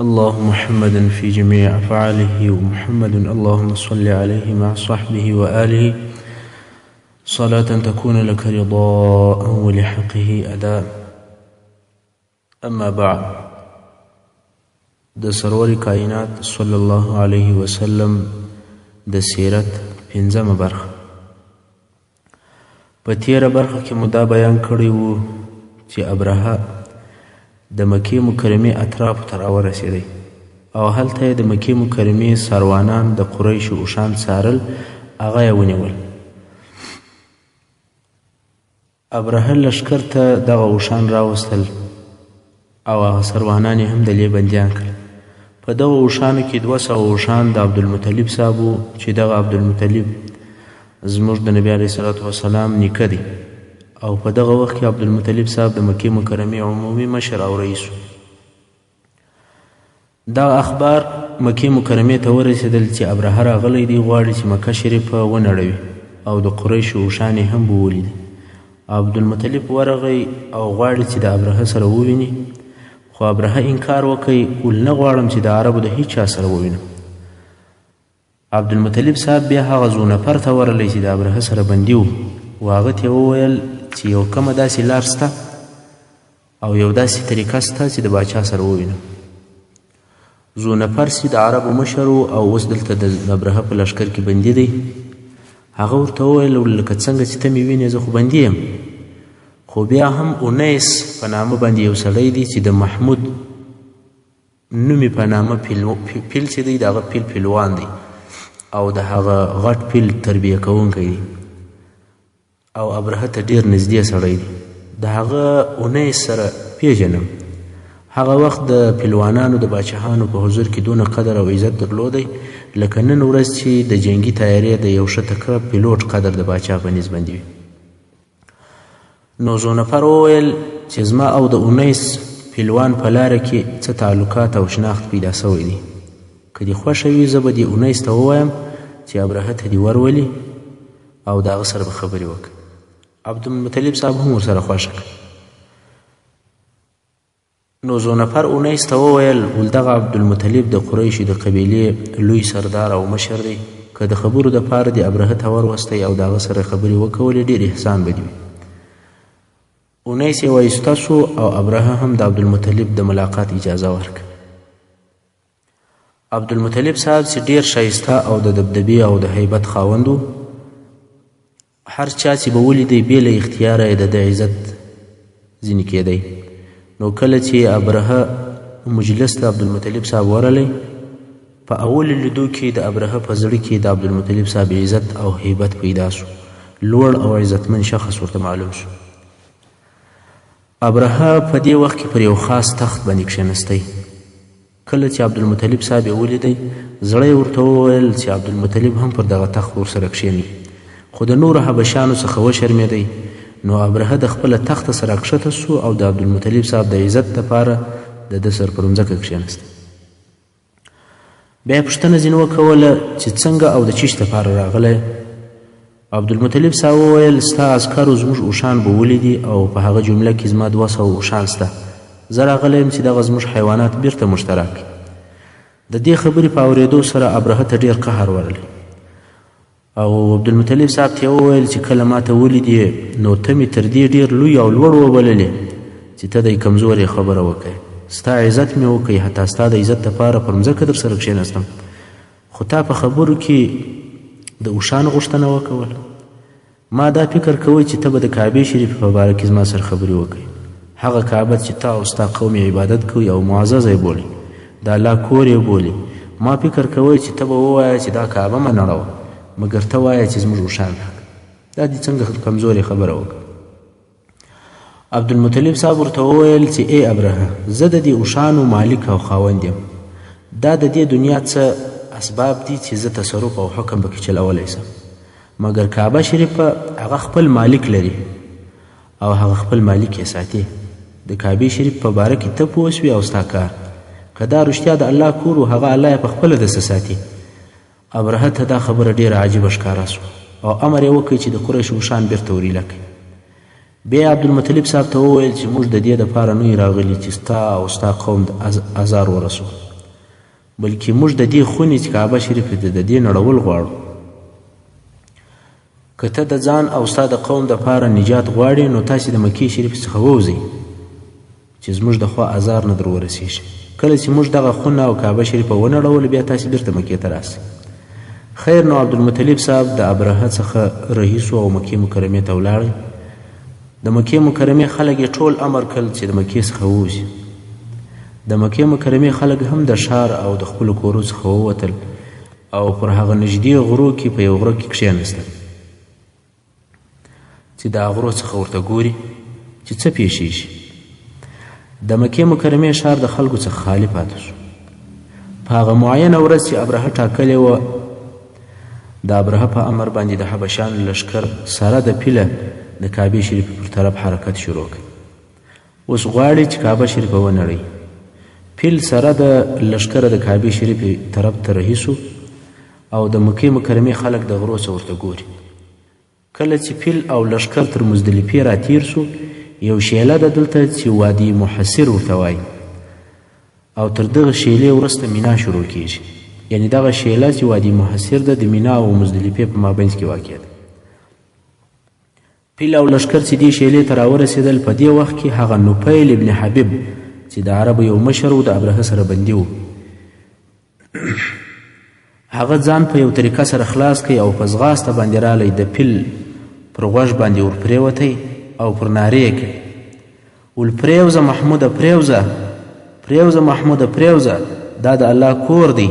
اللهم محمدا في جميع أفعاله ومحمد اللهم صل عليه مع صحبه وآله صلاة تكون لك رضاء ولحقه أداء. أما بعد، د سرور کائنات صلی الله علیه وسلم د سیرت پنځمه برخه. په تیره برخه کې مو دا بیان کړی وو چې ابرهه د مکې مکرمې اطرافو ته راورسېدی او هلته یې د مکې مکرمې سروانان د قریشو اوښان څارل، هغه یې ونیول. ابرهه لښکر ته دغه اوښان راوستل او هغه سروانان یې هم د لې بندیان کړل. په دغه اوښانو کې 200 اوښان د عبدالمطلب صاحب وو چې دغه عبدالمطلب زموږ د نبي علیه صلات وسلام نیکه دی او په دغه وخت کې عبدالمطلب صاحب د مکې مکرمې عمومي مشر او رئیس و. دغه اخبار مکې مکرمې ته ورسېدل چې ابرهه راغلی دی، غواړي چې مکه شریفه ونړوي او د قریشو اوښان یې هم وولیدي. عبدالمطلب ورغی او غواړي چې د ابرهه سره وویني، خو ابرهه انکار وکړي، ول نه غواړم چې د عربو د هیچ چا سره ووینم. عبدالمطلب صاحب بیا هغه ذونفر ته ورغلی چې د ابرهه سره بندي و، هغه ته وویل چې یو کمه داسې لار سته او یو داسې طریقه سته چې د باچا سره ووینم. ذونفر چې د عربو مشر و او اوس دلته د ابرهه په لښکر کې بندي دی، هغه ورته وویل لکه څنګه چې ته مې وینې زه خو بندي یم، خو بیا هم اونیس په نامه باندې یو سړی دی چې د محمود نومې په نامه پیل چې دی د هغه پیل پیلوان دی او د هغه غټ پیل تربیه کوونکی دی او ابرهه ته ډېر نږدې سړی دی. د هغه اونیس سره پیژنم. هغه وخت د پیلوانانو د باچاهانو په حضور کې دونه قدر او عزت درلودی لکه نن ورځ چې د جنګي تیارې د یو ښه تکړه پیلوټ قدر د باچا په نسبت وي. نو ذونفر وویل چې زما او د اونیس پیلوان په لاره کې څه تعلقات او شناخت پیدا سوی دی، که دې خوښه وي زه به دې اونیس ته ووایم چې ابرهه ته دې ورولي او د هغه سره به خبرې وکړي. عبدالمطلب صاحب هم ورسره خوښه کړه. نو ذونفر اونیس ته وویل ول دغه عبدالمطلب د قریشو د قبیلې لوی سردار او مشر دی، که د خبرو دپاره دې ابرهه ته وروستی او د هغه سره خبرې وکولې ډېر احسان به دې وي. اونیس یې وایسته سو او ابرهه هم د عبدالمطلب د ملاقات اجازه ورکړه. عبدالمطلب صاحب چې ډېر ښایسته او د دبدبې او د هیبت خاوند و، هر چا چې به ولیدی بې له اختیاره یې د ده عزت ځینې کېدی. نو کله چې ابرهه مجلس ته عبدالمطلب صاحب ورغلی، په اول لیدو کې د ابرهه په زړه کې د عبدالمطلب صاحب عزت او هیبت پیدا سو، لوړ او عزتمن شخص ورته معلوم سو. ابرهه په دې وخت کې پر یو خاص تخت باندې کښېنستی. کله چې عبدالمطلب صاحب یې ولیدی، زړه یې ورته وویل چې عبدالمطلب هم پر دغه تخت ورسره کښېني، خو د نورو حبشیانو څخه وشرمېدی. نو ابرهه د خپله تخته سره کښته سو او د عبدالمطلب صاحب د عزت دپاره د ده سر پر مځکه کښېنست. بیا یې پوښتنه ځینې وکوله چې څنګه او د چیش دپاره راغلی. عبدالمطلب صاحب وویل ستا عسکرو زموږ اوښان به ولیدي او په هغه جمله کې زما 200 اوښان سته، زه راغلی یم چې دغه زموږ حیوانات بیرته موږ ته راکړي. د دې خبرې په اورېدو سره ابرهه ته ډېر قهر ورغلی او عبدالمطلب صاحب ته یې وویل چې کله ما ته ولیدې نو ته مې تر دې ډېر لوی او لوړ وبللې چې ته د کمزورې خبره وکړې، ستا عزت مې وکړي، حتی ستا د عزت دپاره پر مځکه در سره کښېنستم، خو تا په خبرو کې د اوښانو غوښتنه وکوله. ما دا فکر کوی چې ته به د کعبې شریفې په باره کې زما سره خبرې وکړي، هغه کعبه چې تا او ستا قوم یې عبادت کوي او معززه یې بولي، د الله کور یې بولي. ما فکر کوی چې ته به ووایه چې دا کعبه مه نړوه، مګر ته وایه چې زموږ اوښان راکړه. دا دې څنګه کمزورې خبره وکړه. عبدالمطلب صاحب ورته وویل چې ای ابرهه، زه د دې اوښانو مالک او خاوند یم، دا د دې دنیا څه اسباب دي چې زه تصرف او حکم پکې چلولی سم، مګر کعبه شریفه هغه خپل مالک لري او هغه خپل مالک یې ساتي. د کعبې شریف په باره کې ته پوه سوې او ستا کار، که دا رښتیا د الله کور و هغه الله یې په خپله دسه ساتي. ابرهه ته دا خبره ډېره عجیبه ښکاره سوه او امر یې وکړي چې د قریشو اوښان بیرته وریله کړي. بیا عبدالمطلب صاحب ته وویل چې موږ د دې دپاره نه یو راغلي چې ستا او ستا قوم د ازار ورسو بلکې موږ د دې خونې چې کعبه شریف د دې نړول غواړو. که ته د ځان او ستا د قوم دپاره نجات غواړې نو تاسې د مکې شریف څخه ووځئ چې زموږ د خوا ازار نه در ورسېږي. کله چې موږ دغه خونه او کعبه شریفه ونړول بیا تاسې بیرته مکې ته راسئ. خیر نو عبدالمطلب صاحب د ابرهه څخه رهي سو او مکې مکرمې ته ولاړی. د مکې مکرمې خلک یې ټول امر کړل چې د مکې څخه ووځي. د مکې مکرمې خلک هم د ښار او د خپلو کورو څخه ووتل او پر هغه نږدې غرو کې په یو غره کې کښېنستل چې د غرو څخه ورته ګوري چې څه پیښیږي. د مکې مکرمې ښار د خلکو څخه خالي پاتې شو. په هغه معینه ورځ چې ابرهه ټاکلې وه د ابرهه په امر باندې د حبشانو لښکر سره د پیله د کعبې شریفې پر طرف حرکت شروع کړ. اوس غواړي چې کعبه شریفه ونړوي. پیل سره د لښکره د کعبې شریفې طرف ته رهي سو او د مکې مکرمې خلک د غرو څخه ورته ګوري. کله چې پیل او لښکر تر مزدلفې راتیر سو یو شیله ده دلته چې وادي محصر ورته وایي او تر دغه شیلې وروسته مینا شروع کیږي. یعنی دغه شیله چې وادي محصر ده د مینا او مزدلفې په مابینځ کې واقع ده. پیل او لښکر چې دې شیلې ته راورسېدل په دې وخت کې هغه نوفیل ابن حبیب چې د عربو یو مشر و د ابرهه سره بندي و هغه ځان په یو طریقه سره خلاص کړي او په ځغاسته باندې رالی د پیل پر غوږ باندې ورپرېوتی او پر نارې یې کړي ول پرېوځه محموده پرېوځه پرېوځه محموده پرېوځه دا د الله کور دی.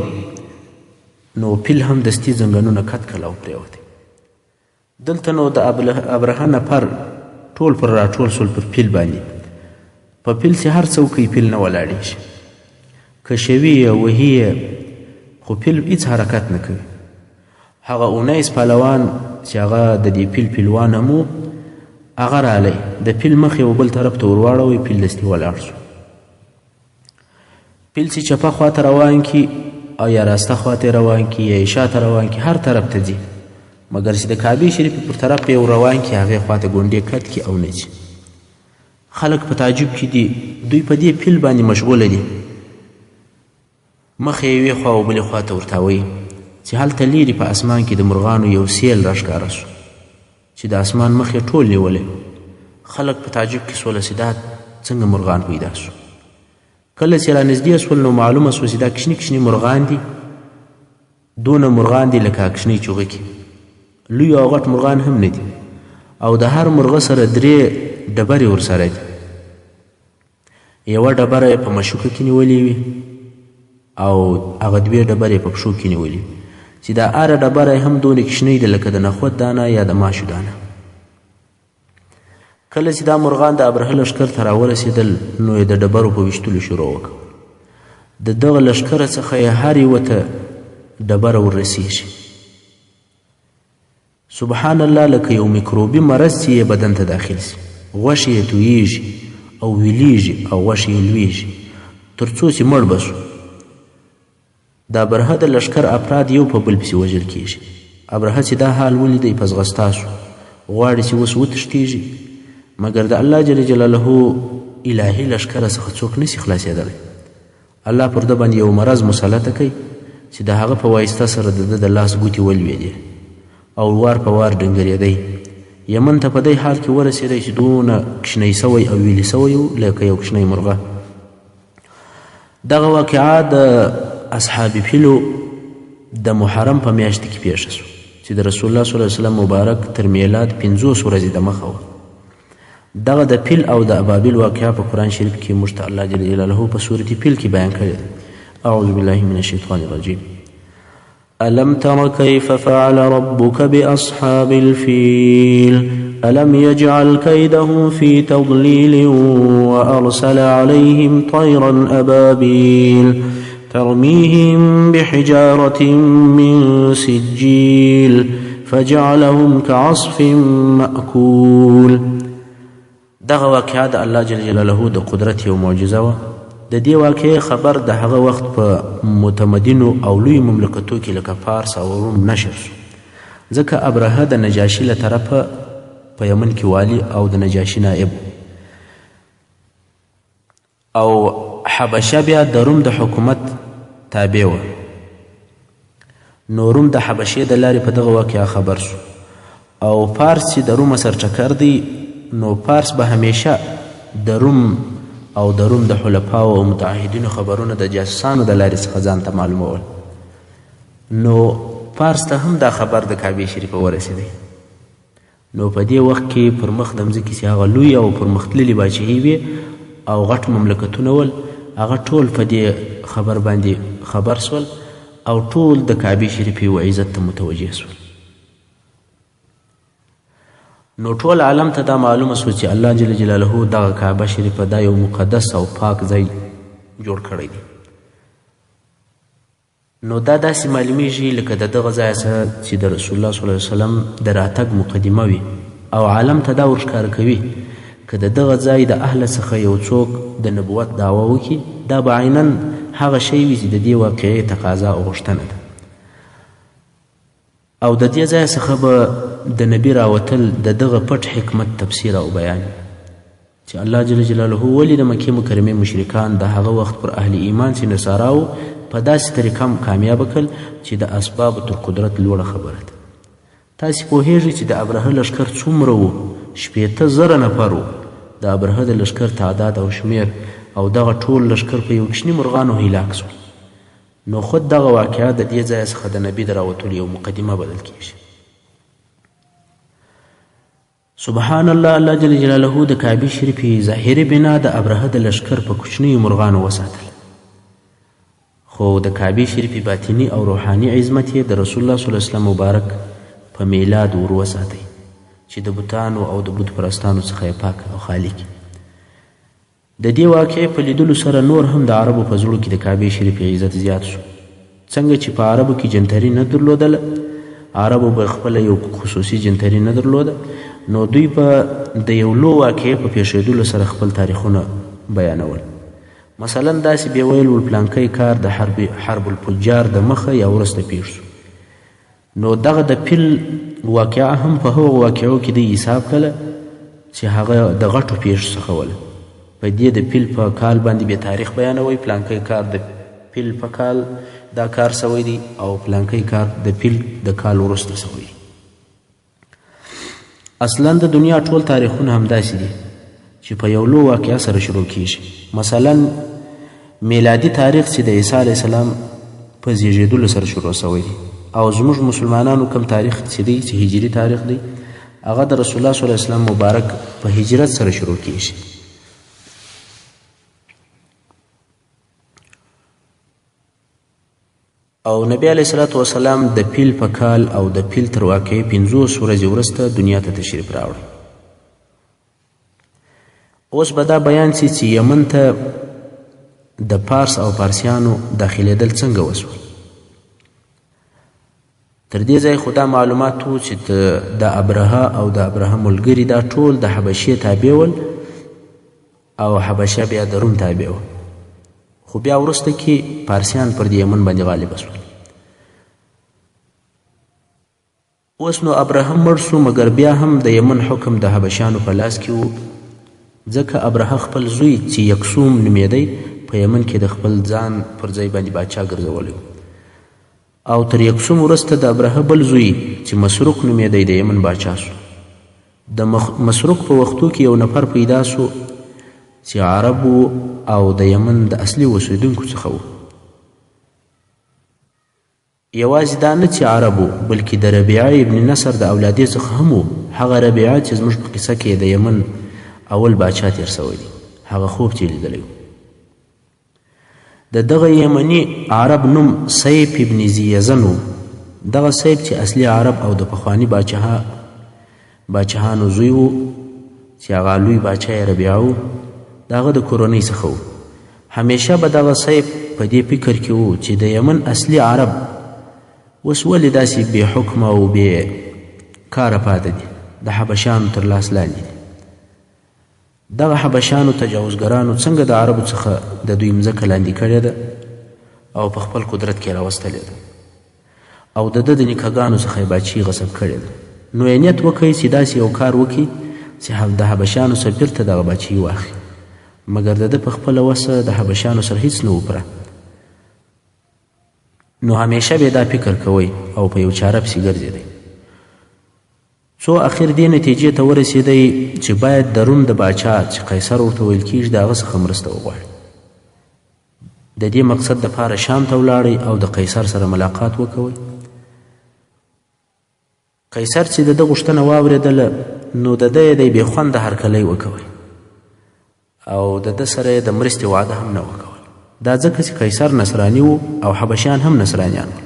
نو پیل هم دستي زنګنونه کت کړل او پرېوتی. دلته نو د ابرهه نفر ټول پر راټول سول پر پیل باندې. په پیل چې هر څوک یې پیل نه ولاړېږي کشوي یې وهي یې خو پیل هېڅ حرکت نه کوي. هغه 19 پهلوان چې هغه د دې پیل پیلوان هم و هغه رالی د پیل مخ یو بل طرف ته ورواړوی. پیل دستي ولاړ شو. پیل چې چپه خواته روان کي او یا راسته خواته روان کي یا شاته روان کي هر طرف ته ځي مګر چې د کعبې شریفې پر طرف یو روان کي هغې خواته ګونډې کټ کي او نه ځي. خلک په تعجب کې دي. دوی په دې پیل باندې مشغوله دي. مخ یې یوې خوا او بلې خواته ورتاوی چې هلته لیرې په اسمان کې د مرغانو یو سیل راښکاره سو چې د اسمان مخ یې ټول نیولی. خلک په تعجب کې سوله چې دا څنګه مرغان پیدا سو. کله چې را نږدې سول نو معلومه سوه چې دا کشني کشني مرغان دي. دونه مرغان دي لکه کشنۍ چوغکې. لوی او غټ مرغان هم نه دي او د هر مرغه سره 3 ډبرې ورسره دي. یوه ډبره یې په مشوکه کې نیولې وي او هغه 2 ډبرې په پښو کې نیولې وي چې دا هره ډبره هم دونه کشنۍ ده لکه د نخود دانه یا د ماشو دانه. کله چې دا مرغان د ابرهه لښکر ته راورسېدل نو یې د ډبرو په ویشتلو شروع وکړه. د دغه لښکره څخه یې هر یوه ته ډبره وررسېږي. سبحان الله لکه یو میکروبي مرض چې یې بدن ته داخل سي. غوښې یې تویېږي او ویلیږي او غوښې یې لویږي تر څو چې مړ به سو. د ابرهه د لښکر افراد یو په بل پسې وژل کېږي. ابرهه چې دا حال ولیدی په ځغستا سو. غواړي چې اوس وتښتېږي مګر د الله جل جلاله الهي لښکره څخه څوک نسي خلاصېدلی. الله پر ده باندې یو مرض مسلطه کوي چې د هغه په واسطه سره د ده د لاس ګوتې ولوېدې او وار په وار ډنګرېدی. یمن ته په دې حال کې ورسېدی چې دونه کشنی سوی او ویلي سوی و لکه یو کشنی مرغه. دغه واقعه د اصحاب فیلو د محرم په میاشت کې پیښه شو چې د رسول الله صلی الله علیه وسلم مبارک تر میلاد 50 ورځې د مخه وه. دغه د پیل او د ابابیل واقعه په قرآن شریف کې موږ ته الله جل جلاله په سورة پیل کې بیان کړې ده. اعوذ بالله من الشیطان الرجیم. ألم تر كيف فعل ربك بأصحاب الفيل ألم يجعل كيدهم في تضليل وأرسل عليهم طيرا أبابيل ترميهم بحجارة من سجيل فجعلهم كعصف مأكول. دغه واقعه د الله جل جلاله د قدرت یو معجزه وه. د دې واقعې خبر د هغه وخت په متمدنو او لوی مملکتو کې لکه فارس او روم نشر شو ځکه ابرهه د نجاشي له طرفه په یمن کې والي او د نجاشي نائب او حبشه بیا د روم د حکومت تابع وه. نو روم د حبشې د لارې په دغه واقعه خبر شو او پارس چې د روم سرچکر دی نو پارس به همیشه د روم او د روم د حلفاو او متعهدینو خبرونه د جاسوسانو د لارې څخه ځان ته معلومول. نو پارس ته هم دا خبر د کعبې شریفه ورسېدی. نو په دې وخت کې پر مخ د مځکې چې هغه لوی او پرمختللي باچهي وې او غټ مملکتونه ول هغه ټول په دې خبر باندې خبر سول او ټول د کعبې شریفې و عزت ته متوجه سول. نو ټول عالم ته دا معلومه سو چې الله جل جلاله دغه کعبه شریفه دا یو مقدس او پاک ځای جوړ کړی دی. نو دا داسې معلومیږي لکه د دغه ځای څخه چې د رسول الله صلی الله علیه وسلم د راتګ مقدمه وي او عالم ته دا ورښکاره کوي که د دغه ځای د اهله څخه یو څوک د نبوت دعوه وکړي دا به عیناً هغه شی وي چې د دې واقعې تقاضا او غوښتنه ده. او د دې ځای څخه به د نبي راوتل د دغه پټ حکمت تفسیر او بیان چې الله جل جلاله ولې د مکې مکرمې مشرکان د هغه وخت پر اهل ایمان چې نصاراو په داسې طریقه کامیابه کړل چې د اسبابو تر قدرت لوړه خبره ده. تاسې پوهیږئ چې د ابرهه لښکر څومره و؟ 15,000 نفر و. د ابرهه د لښکر تعداد او شمیر او دغه ټول لښکر په یو کوچني مرغانو هلاک سول. نو خود دغه واقعه د دې ځای څخه د نبي د راوتلو یو مقدمه بلل کیږي. سبحان الله، الله جل جلاله د کعبې شریفې ظاهري بنا د ابرهه د لښکر په کوچنیو مرغانو وساتل، خو د کعبې شریفې باطني او روحاني عظمت یې د رسول الله صلی الله علیه وسلم مبارک په میلاد ور وساتئ چې د بوتانو او د بت پرستانو څخه یې پاک او خالي کړي. د دې واقعې په لیدلو سره نور هم د عربو په زړو کې د کعبې شریفې عزت زیات شو. څنګه چې په عربو کې جنتري نه درلودله، عربو به خپله یو خصوصي جنتري نه درلوده، نو دوی به د یو لو واقعې په پیښېدلو سره خپل تاریخونه بیانول. مثلا داسې بیا ویل ول پلانکی کار د حرب الفجار د مخه یا وروسته پیښ شو. نو دغه د پیل واقعه هم په هغو واقعو کې د حساب کړله چې هغه د غټو پیښو څخه وله. په دې د پیل په کال باندې بیا تاریخ بیانوي، پلانکی کار د پیل په کال دا کار سوی دی او پلانکی کار د پیل د کال وروسته سوی دی. اصلا د دنیا ټول تاریخونه همداسې دي چې په یو لو واقعه سره شروع کیږي. مثلا میلادي تاریخ چې د عیسی علیه السلام په زیږېدلو سره شروع سوی دی، او زموږ مسلمانانو کوم تاریخ چې دی چې هجري تاریخ دی هغه د رسول الله صلی الله علیه وسلم مبارک په هجرت سره شروع کیږي. او نبی علیه الصلاة والسلام د پیل په کال او د پیل تر واقعې 50 ورځې وروسته دنیا ته تشریف راوړی. اوس به دا بیان سي چې یمن ته د پارس او پارسیانو داخلېدل څنګه وسول. تر دې ځای خو دا معلومات وو چې د ابرهه او د ابرهه ملګري دا ټول د حبشې تابع ول او حبشه بیا د روم تابع وه، خو بیا وروسته کې پارسیان پر د یمن باندې غالبه شول. اوس نو ابراهیم مړ شو، مګر بیا هم د یمن حکم د حبشانو په لاس کې و، ځکه ابراهیم خپل زوی چې یکسوم نومېدی په یمن کې د خپل ځان پر ځای باندې باچا ګرځولی او تر یکسوم وروسته د ابراهیم بل زوی چې مسروق نومېدی د یمن باچا شو. د مسروق په وختو کې یو نفر پیدا سو چې عربو او د یمن د اصلي اوسېدونکو څخه و. یوازې دا نه چې عربو بلکې د ربیعه ابن نصر د اولادې څخه هم و. هغه ربیعه چې زموږ په قصه کې د یمن اول باچا تیر سوی دی، هغه خوب چې لیدلی و. د دغه یمني عرب نوم سیف ابن زیزن و. دغه سیف چې اصلي عرب او د پخواني باچهانو زوی و چې هغه لوی باچا یې ربیعه و، د هغه د کورنۍ څخه و. همیشه به دغه سیف په دې فکر کې و چې د یمن اصلي عرب اوس ولې داسې بې حکمه او بې کاره پاته دي، د حبشانو تر لاس لاندې دي. دغه حبشانو تجاوزګرانو څنګه د عربو څخه د دوی مځکه لاندې کړې ده او په خپل قدرت کې راوستلې ده او د ده د نیکهګانو څخه یې باچي غصب کړې ده. نو یې نیت وکړئ چې داسې یو کار وکړي چې د حبشانو سفیر ته دغه باچي واخلي، مګر د ده په خپله وسه د حبشانو سره هیڅ نه و پوره. نو همیشه به دا فکر کوئ او په یو چاره پسې ګرځېدئ څو اخر دې نتیجې ته ورسېدی چې باید د روم د باچا چې قیصر ورته ویل کېږي د هغه څخه مرسته وغواړي د دې مقصد دپاره شام ته ولاړئ او د قیصر سره ملاقات وکوئ قیصر چې د ده غوښتنه واورېدله نو د ده یې دی بې خونده هرکلی وکوئ او د ده سره یې د مرستې وعده هم نه وکول دا ځکه چې قیصر نصراني و او حبشیان هم نصرانیان وو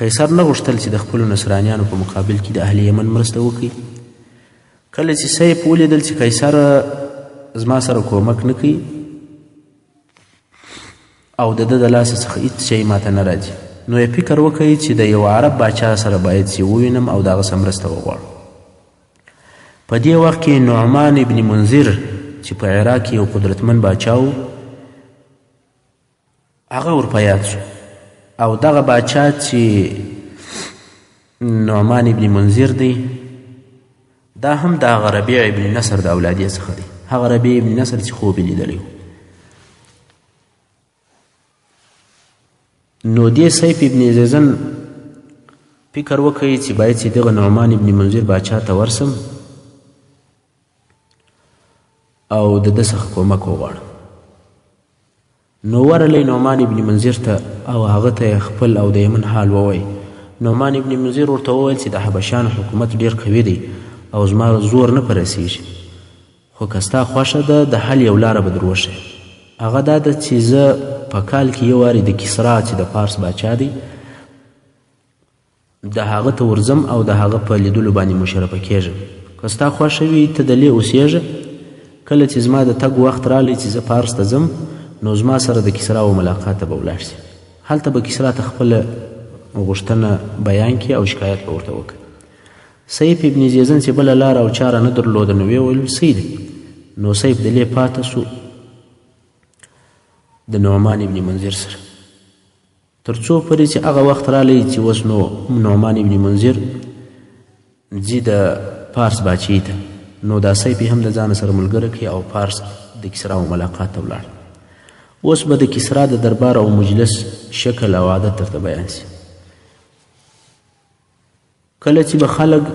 قیصر نه غوښتل چې د خپلو نصرانیانو په مقابل کې د اهل یمن مرسته وکړي کله چې سیف ولیدل چې قیصر زما سره کومک نه کوي او د ده د لاسه څخه هېڅ شی ماته نه راځي نو یې فکر وکړي چې د یو عرب باچا سره باید چې ووینم او د هغه څه مرسته وغواړم په دې وخت کې نعمان ابن منذر چې په عراق کې یو قدرتمن باچا و هغه ورپه یاد شو او دغه باچا چې نعمان ابن منذر دی دا هم د هغه ربیع ابن نصر د اولادیې څخه دی هغه ربیع ابن نصر چې خوب یې لیدلی و نو دې سیف ابن زیزن فکر وکړي چې باید چې دغه نعمان ابن منذر باچا ته ورسم او د ده څخه کومک وغواړم نو ورلی نعمان ابن منذر ته او هغه ته خپل او د یمن حال ووایي نعمان ابن منذر ورته وویل چې د حبشیانو حکومت ډېر قوي دی او زما زور نه په رسیږي خو که ستا خوښه ده د حل یو لاره به در وښیم هغه دا ده چې زه په کال کې یو وارې د کسرا چې د پارس باچا دی د هغه ته ورځم او د هغه په لیدلو باندې مشرفه کیږم که ستا خوښه وي ته دلې اوسېږه کله چې زما د تګ وخت رالی چې زه پارس ته ځم نو زما سره د کسرا و ملاقات ته به ولاړ شي هلته به کسرا ته خپله غوښتنه بیان کړي او شکایت به ورته وکړي سیف ابن زیزن چې بله لاره او چاره نه درلوده نو ویې ویل صحیح دی نو سیف دلې پاته سو د نعمان ابن منذر سره تر څو پورې چې هغه وخت رالی چې اوس نو نعمان ابن منذر ځي د پارس باچې ته نو دا سیف هم د ځان سره ملګری کړي او پارس د کسرا و ملاقات ته ولاړ اوس به د کسرا د دربار او مجلس شکل او عادت درته بیان شي کله چې به خلک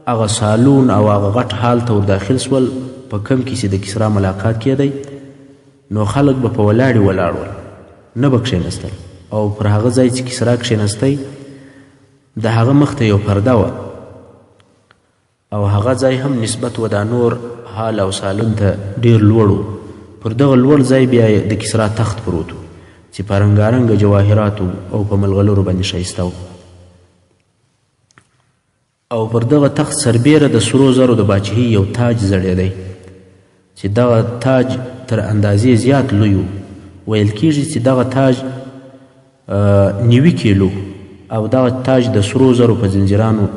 هغه سالون او هغه غټ حال ته ور داخل سول په کم کې چې د کسرا ملاقات کېدی نو خلک به په ولاړې ولاړ ول نه به کښېنستل او پر هغه ځای چې کسرا کښېنستی د هغه مخ ته یو پرده وه او هغه ځای هم نسبت و دا نور حال او سالون ته ډېر لوړ و پر دغه لوړ ځای بیا د کسرا تخت پروت و چې په رنګارنګه جواهراتو او په ملغلرو باندې ښایسته و او پر دغه تخت سربیره د سرو زرو د باچهي یو تاج ځړېدی چې دغه تاج تر اندازې زیات لوی و ویل کېږي چې دغه تاج 90 کیلو او دغه تاج د سرو زرو په زنجیرانو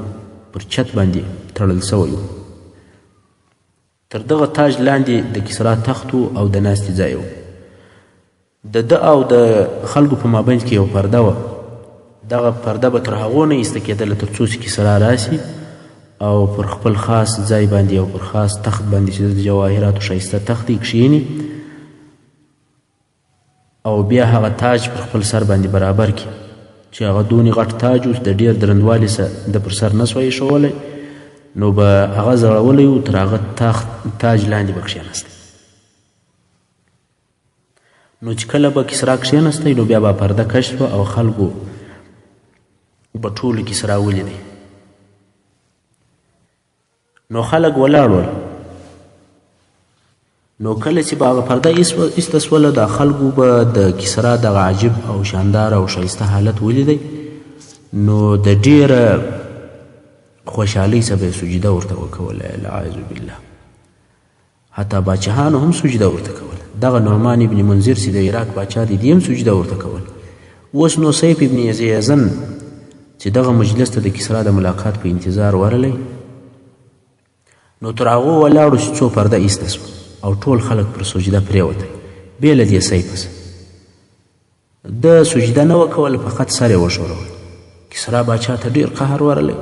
پر چت باندې تړل سوی و تر دغه تاج لاندې د کسرا تخت او د ناستې ځای و د ده او د خلکو په مابین کې یو پرده وه دغه پرده به تر هغو نه ایسته کېدله تر څو چې کسرا راسي او پر خپل خاص ځای باندې او پر خاص تخت باندې چې د جواهراتو ښایسته تخت یې کښېني او بیا هغه تاج پر خپل سر باندې برابر کړي چې هغه دونې غټ تاج و چې د ډېر درندوالي سره د پر سر نه سوی ایښولی نو به هغه زړولی و تر هغه تاج لاندې به کښېنستی نو چې کله به کسرا کښېنستی نو بیا به پرده کش شوه او خلکو به ټولو کسرا ولیدی نو خلک ولاړ ول نو کله چې به هغه پرده ایسته سوله د خلکو به د کسرا دغه عجیب او شاندار او ښایسته حالت ولیدی نو د ډېره خوشحالۍ سره به یې سجده ورته وکوله العیاذ بالله حتی باچهانو هم سجده ورته کوله دغه نعمان ابن منذر چې د عراق باچا دی دی هم سجده ورته کوله اوس نو سیف ابن زیزن چې دغه مجلس ته د کسرا د ملاقات په انتظار ورلی نو تر هغو ولاړو چې څو پرده ایسته سوه او ټول خلک پر سجده پرېوتی بې له دې سیفه ده سجده نه وکوله فقط سر یې وښورول کسرا باچا ته ډېر قهر ورلی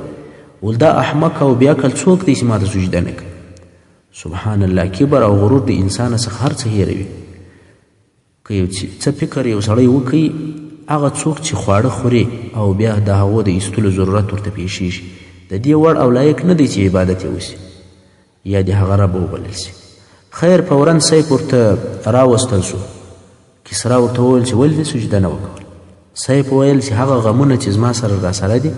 ول دا احمق او بیعقل څوک دی چې ما ته سجده نه کوي سبحان الله کبر او غرور د انسان څخه هر څه هېروي که یو څه فکر یو سړی وکړي هغه څوک چې خواړه خوري او بیا د هغو د ایستلو ضرورت ورته پیښیږي د دې وړ او لایق نه دی چې عبادت یې وشي یا د هغه رب وبلل شي. خیر فورا سیف ورته راوستل شو. کسرا ورته وویل چې ولې دې سجده نه وکړل؟ سیف وویل چې هغه غمونه چې زما سره راسره دي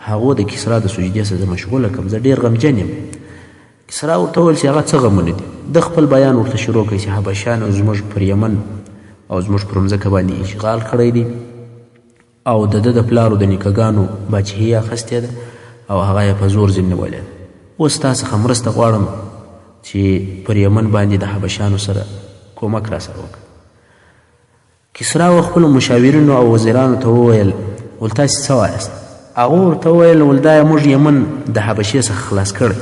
هغو د کسرا د سجدې سره زه مشغوله کړم، زه ډېر غمجن یم. کسرا ورته وویل چې هغه څه غمونه دي؟ د خپل بیان ورته شروع کړي چې حبشیانو زموږ پر یمن او زموږ پر مځکه باندې اشغال کړی دی او د ده د پلارو د نیکهګانو باچهي یې اخیستې ده او هغه یې په زور ځین نیولې ده. اوس تا څخه مرسته غواړم چې پر یمن باندې د حبشیانو سره کومک راسره وکړه. کسرا و خپلو مشاورینو او وزیرانو ته وویل ول تاسې څه وایاست؟ هغو ورته وویل ول دا موږ یمن د حبشې څخه خلاص کړی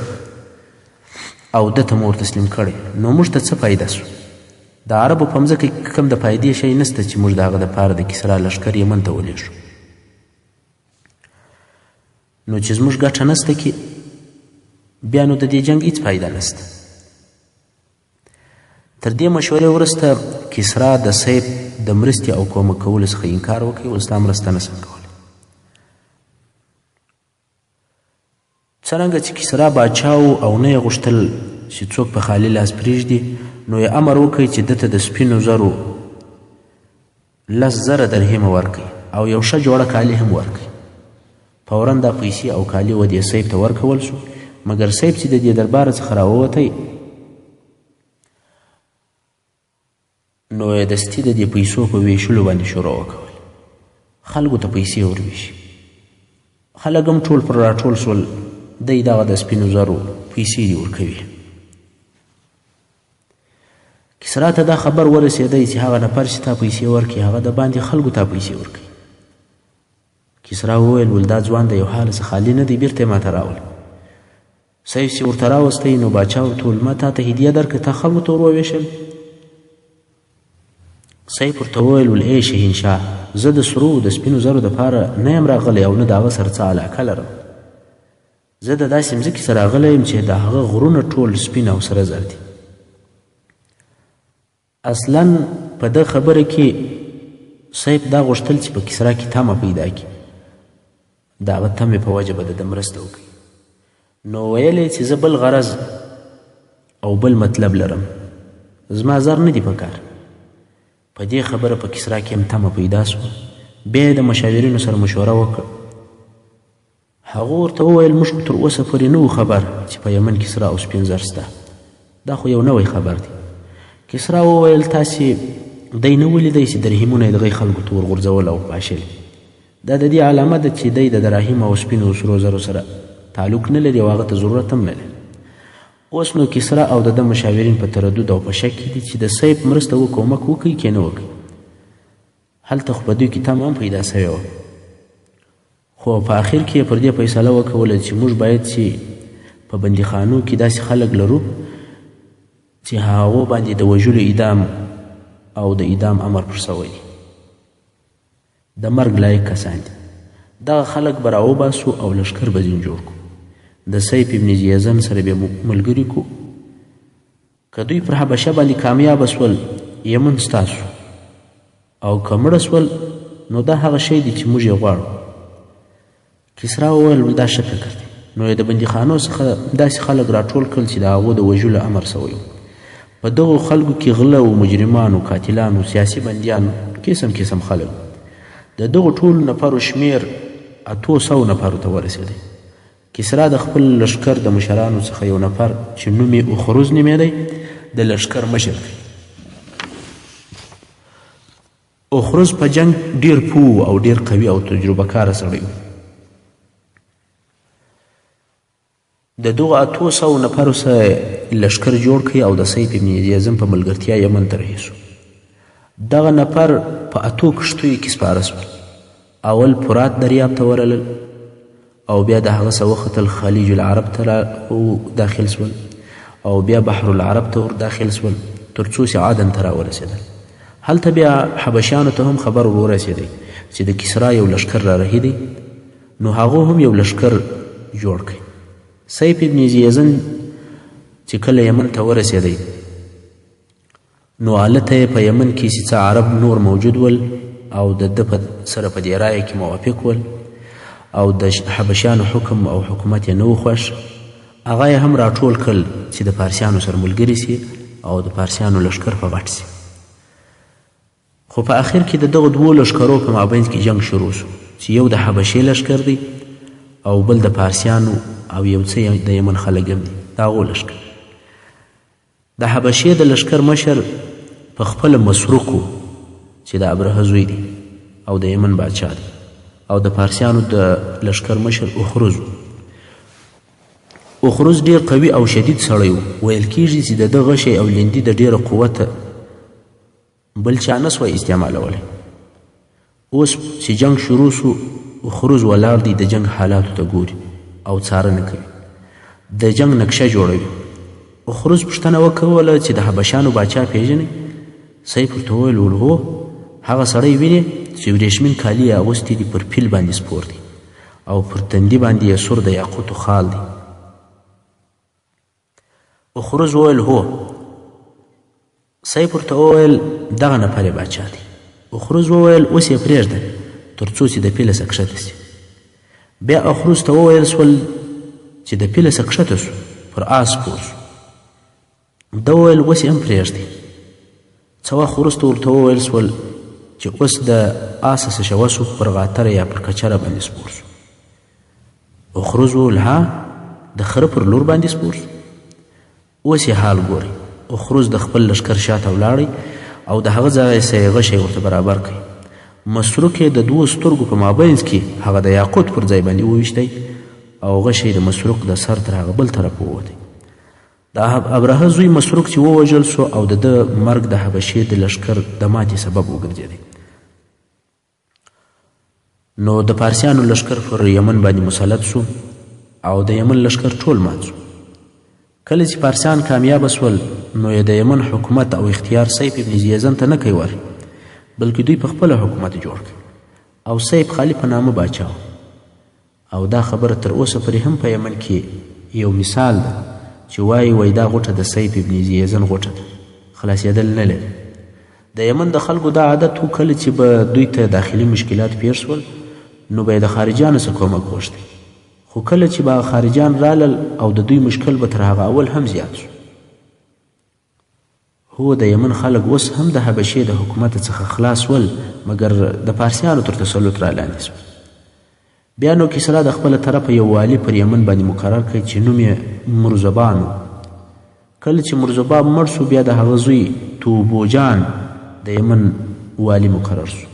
او ده ته مو ورتسلیم کړی، نو موږ ته څه فایده سو؟ د عربو په مځکه کې کوم د فایدې شی نسته چې موږ د هغه دپاره د کسرا لښکر یمن ته ولېږو، نو چې زموږ ګټه نسته کې بیا نو د دې جنګ هېڅ فایده نسته. تر دې مشورې وروسته کسرا د سیف د مرستې او کومک کولو څخه انکار وکړي، اوس دا مرسته نسم کولی. څرنګه چې کسرا باچا او نه یې غوښتل چې څوک په خالي لاس پرېږدي، نو یې امر وکړي چې ده ته د سپینو زرو 10,000 درهمه ورکړي او یو ښه جوړه کالي هم ورکړي. فورا دا پیسې او کالي و دې سیف ته ورکول شو، مګر سیف چې د دې درباره څخه راووتی نو یې دستي د دې پیسو په ویشلو باندې شروع وکول. خلکو ته پیسې ورویشي، خلک هم ټول پر راټول شول، دی دغه د سپینو زرو پیسې دې ورکوي. کسرا ته دا خبر ورسېدی چې هغه نفر چې تا پیسې ورکړي هغه د باندې خلکو ته پیسې ورکوي. کسرا وویل ول دا ځوان د یو حال څخه خالي نه دی، بیرته یې ماته راول. سیف چې ورته راوستی نو باچا ورته وویل ما تا ته هدیه درکړه، تا خلکو ته ور وویشل؟ سیف ورته وویل ول ای شهنشاه، زه د سرو د سپینو زرو دپاره نه یم راغلی او نه د هغه سره څه علاقه لرم. زه د داسې مځکې سره راغلی یم چې د هغه غرونه ټول سپین او سره زر دي. اصلا په ده خبره کې سیف دا غوښتل چې په کسرا کې تمه پیدا کړي، د هغه تمې په وجه به د ده مرسته وکړي. نو ویل یې چې زه بل غرض او بل مطلب لرم، زما زر نه دي په کار. په دې خبره په کسرا کې هم تمه پیدا سوه. بیا یې د مشاورینو سره مشوره وکړه. هغو ورته وویل موږ تر اوسه پورې نه وو خبر چې په یمن کې سره او سپین زر شته، دا خو یو نوی خبر دی. کسرا وویل تاسې دی نه ولیدی چې درهمونه یې دغې خلکو ته ورغورځول او پاشل؟ دا د دې علامه ده چې دی د دراهم او سپینو سرو زرو سره تعلق نه لري او هغه ته ضرورت هم نه لري. اوس نو کسرا او د ده مشاورین په تردد او په شک کې دي چې د سیف مرسته و کومک وکړي که نه وکړي. هلته خو په دوی کې تمه هم پیدا سوې وه، خو په آخر کې یې پر دې فیصله وکوله چې موږ باید چې په بندیخانو کې داسې خلک لرو چې هغو باندې د وژلو اعدام او د اعدام امر پر سوی دی، د مرګ لایق کسان دي. دغه خلک به راوباسو او لښکر به ځین جوړ کړو، د سیف ابن زیزن سره به ملګري کړو. که دوی پر حبشه باندې کامیابه سول یمن ستاسو، او که مړه سول نو دا هغه شی دی چې موږ یې غواړو. کسرا وویل دا ښه فکر دی. نو یې د بندیخانو څخه داسې خلک راټول کړل چې د هغو د وژلو امر سوی و. په دغو خلکو کې غله و، مجرمانو، قاتلانو، سیاسي بندیانو، قسم قسم خلک. د دغو ټولو نفرو شمیر 800 نفرو ته ورسېدی. کسرا د خپل لښکر د مشرانو څخه یو نفر چې نوم یې اخروز نومېدی د لښکر مشر دی. اخروز په جنګ ډیر پوه او ډیر قوي او تجربه کاره سړی و. د دغو 800 نفرو سره لښکر جوړ کړي او د سیف ابن زیزن په ملګرتیا یمن ته رهي سو. دغه نفر په 8 کښتیو کې سپاره سول. اول فرات دریاب ته ورلل او بیا د هغه څه وختل خلیج العرب ته داخل سول او بیا بحر العرب ته ور داخل سول تر څو چې عدن ته راورسېدل. هلته بیا حبشیانو ته هم خبر ورسېدی چې د کسرا یو لښکر را رهي دی، نو هغو هم یو لښکر جوړ کړي. سیف ابن زیزن چې کله یمن ته ورسېدی نو هلته یې په یمن کې چې څه عرب نور موجود ول او د ده سره په دې رایه کې موافق ول او د حبشیانو حکم او حکومت یې نه و خوښ، هغه یې هم راټول کړل چې د پارسیانو سره ملګري سي او د پارسیانو لښکر په غټ سي. خو په آخر کې د دغو دوو لښکرو په مابینځ کې جنګ شروع شو چې یو د حبشې لښکر دی او بل د پارسیانو او یو څه د یمن خلک هم دي، د هغو لښکر. د حبشې د لښکر مشر په خپله مسروق و چې د ابرهه زوی دی او د یمن بادشاه دی، او د پارسیانو د لښکر مشر اخروز و. اخروز ډیر قوي او شدید سړی و. ویل کیږي چې د ده غشی او لیندي د ډیره قوته بل چا نه سوی استعمالولی. اوس چې جنگ شروع سو، اخروز ولاړ دی د جنگ حالاتو ته ګوري او څارنه کوي، د جنگ نقشه جوړوي. اخروز پوښتنه وکوله چې د حبشانو باچا پیژنې؟ سیف ورته وویل هو، هغه سړی وینې چې وریښمین کالي یې اغوستي دي، پر پیل باندې سپور دی او پر تندي باندې یې سور د یاقوتو خال دی. اخروز وویل هو. سیف ورته وویل دغه نفر یې باچا دی. اخروز وویل اوس یې پرېږده تر څو چې د پیله څخه کښته سي. بیا اخروز ته وویل سول چې د پیله څخه کښته سو، پر آس سپور سو. ده وویل اوس یې هم پرېږدي. څه وخت وروسته ورته وویل سول چې اوس د آسه څه شوه سو، پر غاتره یا پر کچره باندې سپور سو. اخروز وویل ها، د خره پر لور باندې سپور سو. اوس یې حال ګورئ. اخروز د خپل لښکر شاته ولاړی او د هغه ځای څه یې غشی ورته برابر کړئ. مسروق یې د دوو سترګو په مابینځ کې هغه د یاقوت پر ځای باندې وویشتی او غشی د مسروق د سر تر هغه بل طرف ووتی. د ابرهه زوی مسروق چې ووژل سو او د ده مرګ د حبشې د لښکر د ماتې سبب وګرځېدی. نو د پارسیانو لښکر پر یمن باندې مسلط سو او د یمن لښکر ټول مات سو. کله چې پارسیان کامیابه سول نو یې د یمن حکومت او اختیار سیف ابن زیزن ته نه کوي ور، بلکې دوی په خپله حکومت جوړ کړ او سیف خالي په نامه باچا و. او دا خبره تر اوسه پورې هم په یمن کې یو مثال ده چې وایي دا غوټه د سیف ابن زیزن غوټه ده، خلاصېدل نه لري. د یمن د خلکو دا عادت و کله چې به دوی ته داخلي مشکلات پېښ سول نو به یې د خارجیانو څخه کومک غوښتی، خو کله چې به خارجیان رالل او د دوی مشکل به تر هغه اول هم زیات شو. هو د یمن خلک اوس هم د حبشې د حکومت څخه خلاص ول، مګر د پارسیانو تر تسلط را لاندې سول. بیا نو کسرا د خپله طرفه یو والي پر یمن باندې مقرر کړی چې نوم یې مرزبان و. کله چې مرزبان مړ سو بیا د هغه زوی توبوجان د یمن والي مقرر سو.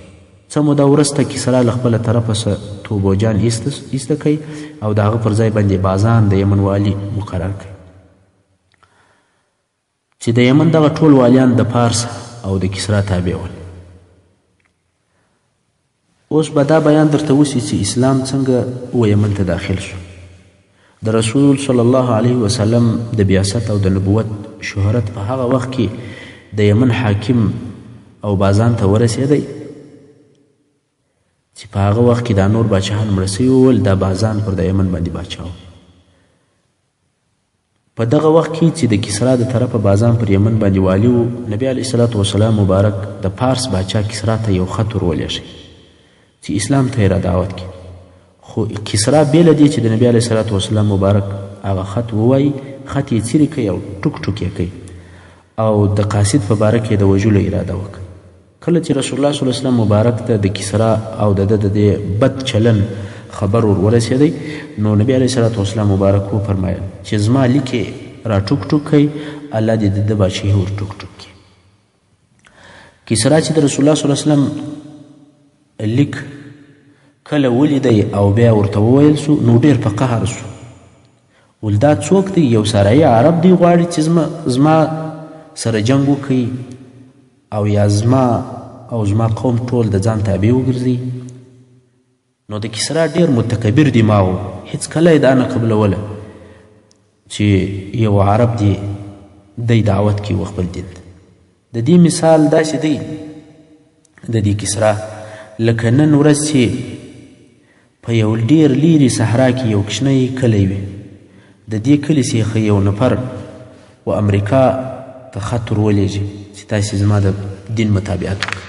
څه موده وروسته کسرا له خپله طرفه توبوجان ایسته کړی او د هغه پر ځای باندې بازان د یمن والي مقرر کړی چې د یمن دغه ټول والیان د پارس او د کسرا تابع ول. اوس به دا بیان درته وسي چې اسلام څنګه و یمن ته داخل شو. د رسول صلی الله علیه وسلم د بیاست او د نبوت شهرت په هغه وخت کې د یمن حاکم او بازان ته ورسېدی چې په هغه وخت کې دا نور باچاهان مړه سوي ول، دا بازان پر د یمن باندې باچا و. په دغه وخت کې چې د کسرا د طرفه بازان پر یمن باندې والي و، نبی علیه الصلاة وسلام مبارک د پارس باچا کسرا ته یو خط ورولېږي چې اسلام ته یې را دعوت کړي. خو کسرا بې له دې چې د نبی علیه الصلاة وسلام مبارک هغه خط ووایي، خط یې څیرې کوي او ټوک ټوک یې کوي او د قاصد په باره کې د وژلو اراده وکړه. کله چې رسول الله صلی الله علیه وسلم مبارک ته د کسرا او د ده د دې بد چلن خبر ورسېدی نو نبی علیه الصلاة وسلام مبارک وفرمایل چې زما لیک یې را ټوک ټوک کوي، الله دې د ده بادشاهي ور ټوک ټوک کړي. کسرا چې د رسول الله صلی الله علیه وسلم لیک کله ولیدی او بیا ورته وویل سو نو ډېر په قهر سو. ول دا څوک دی؟ یو سرایي عرب دی غواړي چې زما سره جنګ وکړي او یا زما قوم ټول د ځان تابع وګرځي. نو د کسرا ډېر متکبر دماغ و، هېڅ کله یې دا نه قبلوله چې یو عرب دی دی دعوت کوي و خپل دین ته. د دې مثال داسې دی د دې کسرا لکه نن ورځ چې په یو ډېر لیرې صحرا کې یو کوچنی کلی وي، د دې کلي څخه یو نفر و امریکا ته خط ورولېږي چې تاسې زما د دین مطابقت وکړئ.